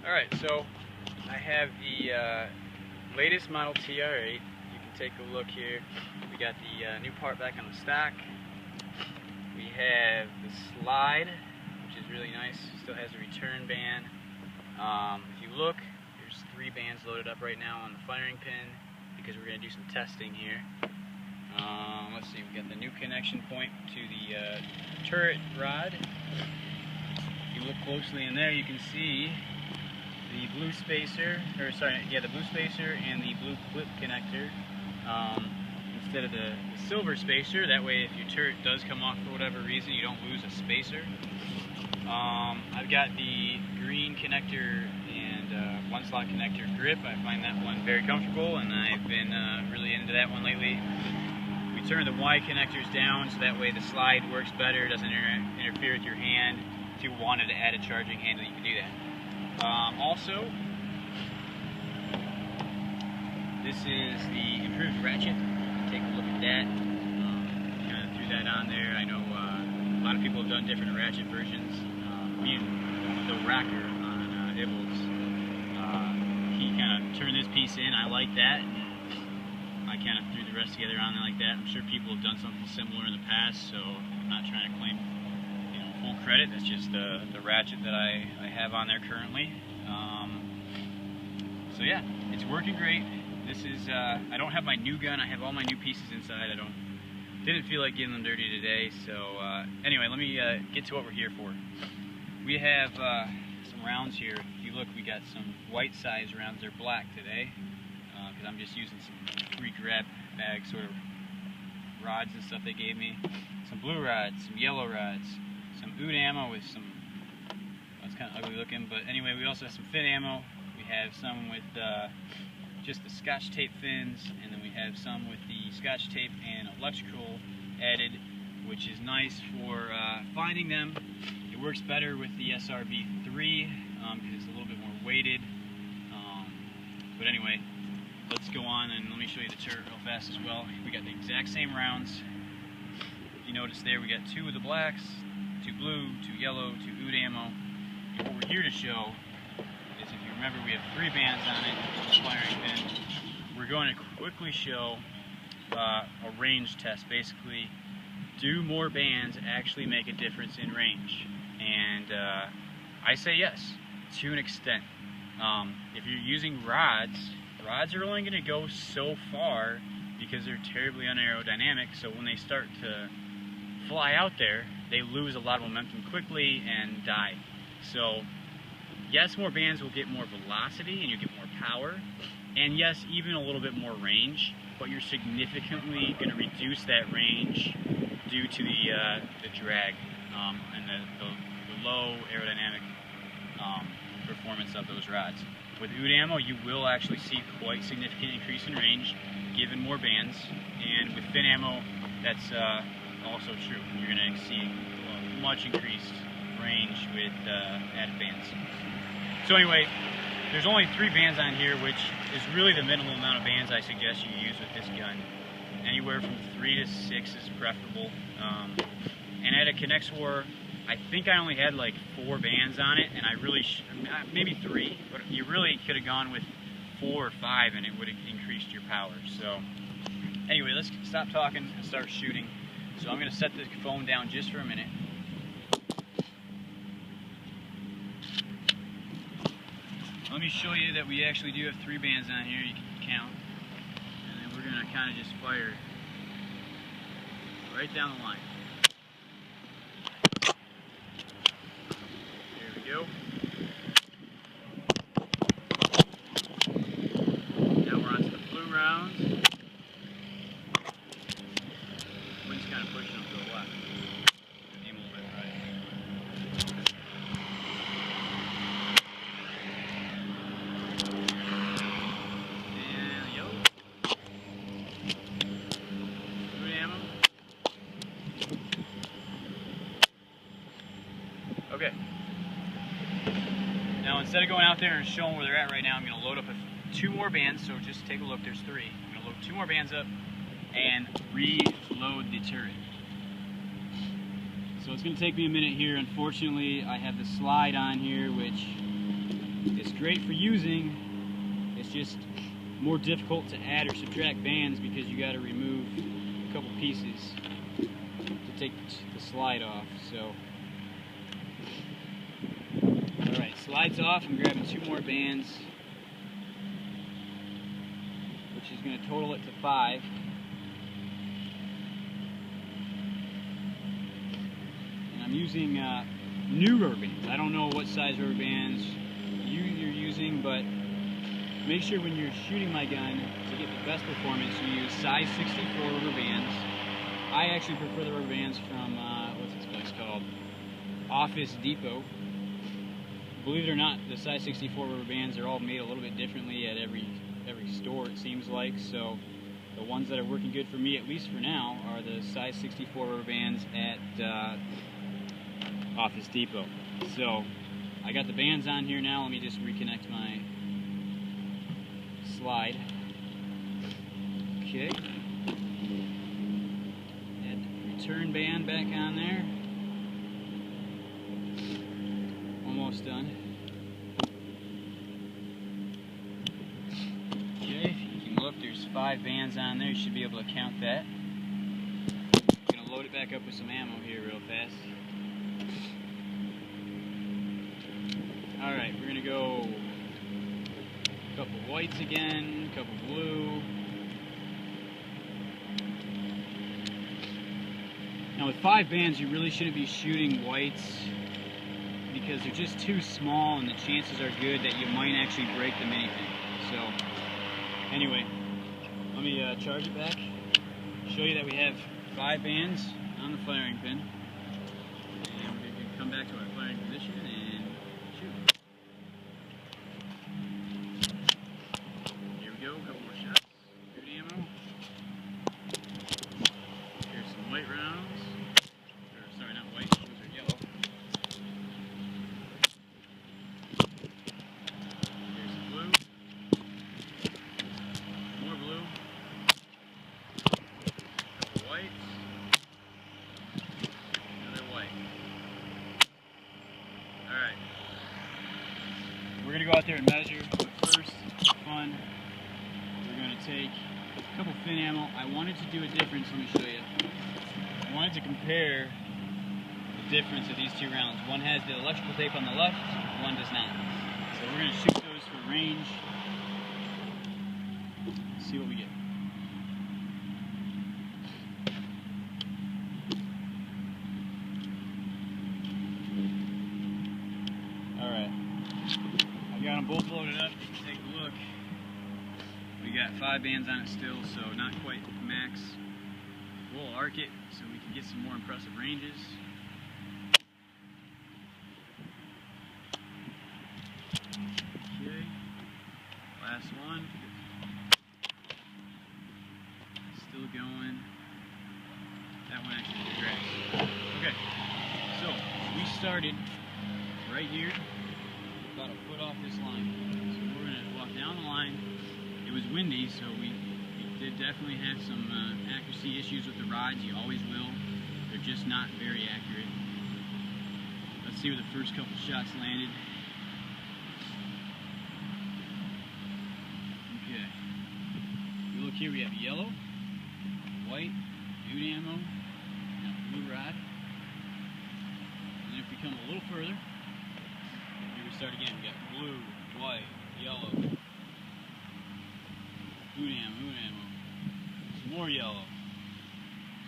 Alright, so I have the latest model TR8. You can take a look here. We got the new part back on the stock. We have the slide, which is really nice. Still has the return band. If you look, there's 3 bands loaded up right now on the firing pin because we're going to do some testing here. Let's see, we got the new connection point to the turret rod. If you look closely in there, you can see the blue spacer, the blue spacer and the blue clip connector instead of the silver spacer. That way, if your turret does come off for whatever reason, you don't lose a spacer. I've got the green connector and 1-slot connector grip. I find that one very comfortable, and I've been really into that one lately. We turn the Y connectors down so that way the slide works better, doesn't interfere with your hand. If you wanted to add a charging handle, you can do that. Also, this is the improved ratchet. Take a look at that. Kind of threw that on there. I know a lot of people have done different ratchet versions. The racker on Ibbles, he kind of turned this piece in. I like that. I kind of threw the rest together on there like that. I'm sure people have done something similar in the past, so I'm not trying to claim full credit. That's just the ratchet that I have on there currently. So yeah, it's working great. This is I don't have my new gun. I have all my new pieces inside. Didn't feel like getting them dirty today. So anyway, let me get to what we're here for. We have some rounds here. If you look, we got some white size rounds. They're black today because I'm just using some free grab bag sort of rods and stuff they gave me. Some blue rods, some yellow rods, some oud ammo with some, well, it's kind of ugly looking, but anyway, we also have some fin ammo. We have some with just the scotch tape fins, and then we have some with the scotch tape and electrical added, which is nice for finding them. It works better with the SRB3 because it's a little bit more weighted. But anyway, let's go on and let me show you the turret real fast as well. We got the exact same rounds. If you notice there, we got 2 of the blacks, 2 blue, 2 yellow, 2 oud ammo. And what we're here to show is, if you remember, we have 3 bands on it, firing pin. We're going to quickly show a range test. Basically, do more bands actually make a difference in range? And I say yes, to an extent. If you're using rods are only going to go so far because they're terribly unaerodynamic, so when they start to fly out there, they lose a lot of momentum quickly and die. So yes, more bands will get more velocity and you get more power, and yes, even a little bit more range, but you're significantly going to reduce that range due to the drag and the low aerodynamic performance of those rods. With oud ammo, you will actually see quite significant increase in range given more bands, and with fin ammo, that's also true. You're going to see much increased range with added bands. So anyway, there's only 3 bands on here, which is really the minimum amount of bands I suggest you use with this gun. Anywhere from 3 to 6 is preferable. And at a ConnectSwar, I think I only had like 4 bands on it, and I really maybe 3, but you really could have gone with 4 or 5 and it would have increased your power. So anyway, let's stop talking and start shooting. So I'm going to set the phone down just for a minute. Let me show you that we actually do have 3 bands on here, you can count. And then we're going to kind of just fire right down the line. There we go. Now we're on to the blue rounds. Wind's kind of pushing them to the left. Aim a little bit right. And the yellow. Oud ammo. Okay. Now instead of going out there and showing where they're at right now, I'm going to load up 2 more bands. So just take a look. There's 3. I'm going to load 2 more bands up and reload the turret. So it's going to take me a minute here. Unfortunately, I have the slide on here, which is great for using. It's just more difficult to add or subtract bands because you got to remove a couple pieces to take the slide off. So, all right, slides off. I'm grabbing 2 more bands, which is going to total it to 5. And I'm using new rubber bands. I don't know what size rubber bands you're using, but make sure when you're shooting my gun to get the best performance, you use size 64 rubber bands. I actually prefer the rubber bands from, what's this place called? Office Depot. Believe it or not, the size 64 rubber bands are all made a little bit differently at every store, it seems like. So the ones that are working good for me, at least for now, are the size 64 rubber bands at Office Depot. So I got the bands on here now. Let me just reconnect my slide. Okay. Add the return band back on there. Almost done. Okay, if you can look, there's 5 bands on there. You should be able to count that. I'm gonna load it back up with some ammo here real fast. Alright, we're gonna go a couple whites again, a couple blue. Now with 5 bands, you really shouldn't be shooting whites because they're just too small and the chances are good that you might actually break the minifig. So anyway, let me charge it back, show you that we have 5 bands on the firing pin. And we're going to come back to our firing position and shoot. Here we go, a couple more shots. Good ammo. Here's some white rounds. Or, sorry, not white, those are yellow. Here's some blue. More blue. Couple whites. Another white. Alright. We're going to go out there and measure. But first, for fun, we're going to take a couple fin ammo. I wanted to do a difference, let me show you. I wanted to compare the difference of these 2 rounds. One has the electrical tape on the left, one does not. So we're going to shoot those for range. See what we get. Alright. I got them both loaded up. You can take a look. We got 5 bands on it still, so not quite max. We'll arc it so we can get some more impressive ranges. Okay, last one. Still going. That one actually did grass. Okay, so we started right here, about a foot off this line. So we're going to walk down the line. It was windy, so we did definitely have some accuracy issues with the rods. You always will. They're just not very accurate. Let's see where the first couple shots landed. Okay. We look here, we have yellow, white, nude ammo, and a blue rod. And then if we come a little further, here we start again. We got blue, white, yellow, nude ammo, some more yellow.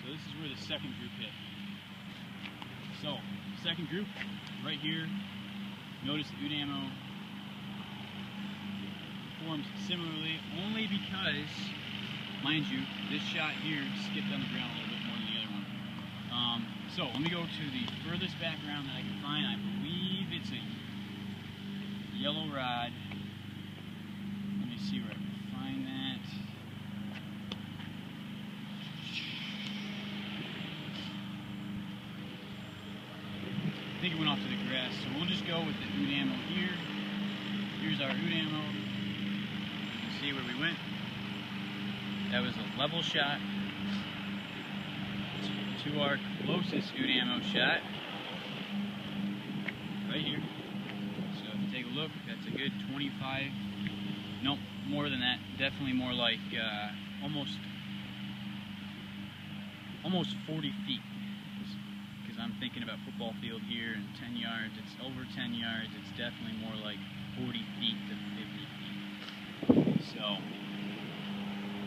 So this is where the second group hit. So, second group, right here, notice the nude ammo performs similarly, only because, mind you, this shot here skipped on the ground a little bit more than the other one. So, let me go to the furthest background that I can find. I believe it's a yellow rod. Let me see where I can find that. I think it went off to the grass, so we'll just go with the oud ammo here. Here's our oud ammo. You can see where we went. That was a level shot to our closest oud ammo shot. Right here. So if you take a look, look, that's a good 25, nope, more than that, definitely more like almost 40 feet, because I'm thinking about football field here and 10 yards, it's over 10 yards, it's definitely more like 40 feet to 50 feet. So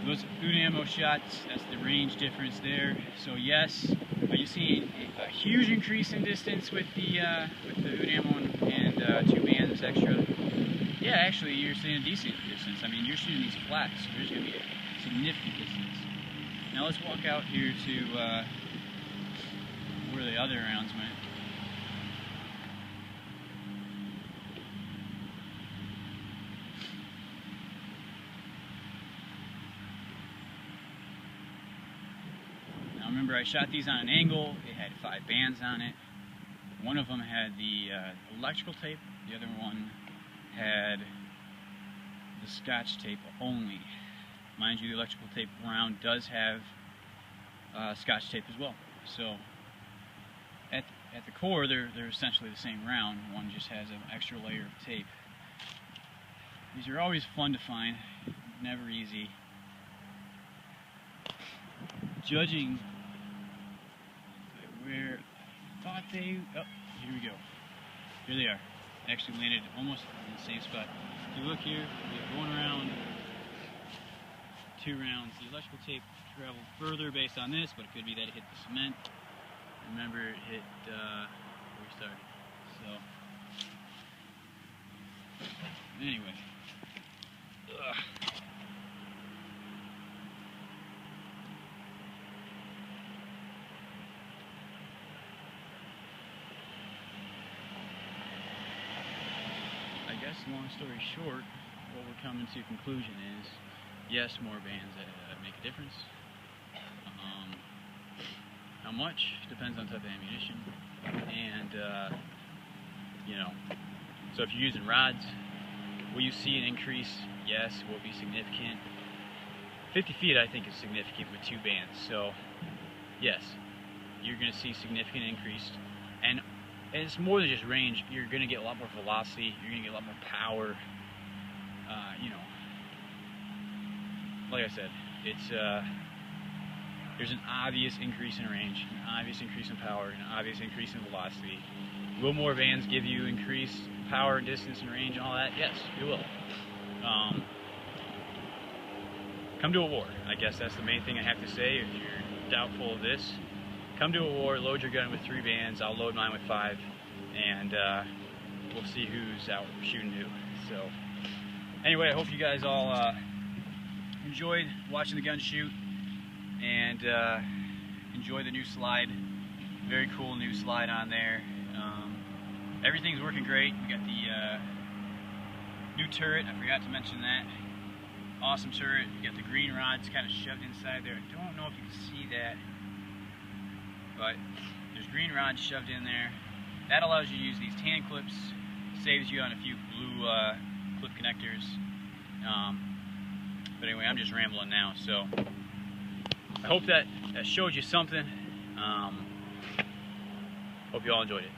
those food ammo shots, that's the range difference there. So yes, are you seeing a huge increase in distance with the food ammo and 2 bands extra? Yeah, actually you're seeing a decent distance. I mean, you're shooting these flats, so there's going to be a significant distance. Now let's walk out here to where the other rounds went. Now remember, I shot these on an angle. It had 5 bands on it. One of them had the electrical tape. The other one had the Scotch tape only. Mind you, the electrical tape round does have Scotch tape as well. So at the core, they're essentially the same round. One just has an extra layer of tape. These are always fun to find, never easy. Judging where I thought they, oh, here we go. Here they are. Actually landed almost in the same spot. If you look here, we have 1 round, 2 rounds. The electrical tape traveled further based on this, but it could be that it hit the cement. Remember, it hit where we started. So, anyway. Ugh. I guess, long story short, what we're coming to conclusion is, yes, more bands make a difference. How much depends on type of ammunition, and you know, so if you're using rods, will you see an increase? Yes, it will be significant. 50 feet I think is significant with 2 bands, so yes, you're going to see significant increase, and it's more than just range. You're going to get a lot more velocity, you're going to get a lot more power. You know, like I said, it's there's an obvious increase in range, an obvious increase in power, an obvious increase in velocity. Will more bands give you increased power, distance, and range and all that? Yes, it will. Come to a war. I guess that's the main thing I have to say. If you're doubtful of this, come to a war, load your gun with 3 bands, I'll load mine with 5, and we'll see who's out shooting who. So, anyway, I hope you guys all enjoyed watching the gun shoot, and enjoy the new slide. Very cool new slide on there. Everything's working great. We got the new turret, I forgot to mention that. Awesome turret. We got the green rods kind of shoved inside there. I don't know if you can see that, but there's green rods shoved in there. That allows you to use these tan clips, saves you on a few blue clip connectors. But anyway, I'm just rambling now, so I hope that showed you something. Hope you all enjoyed it.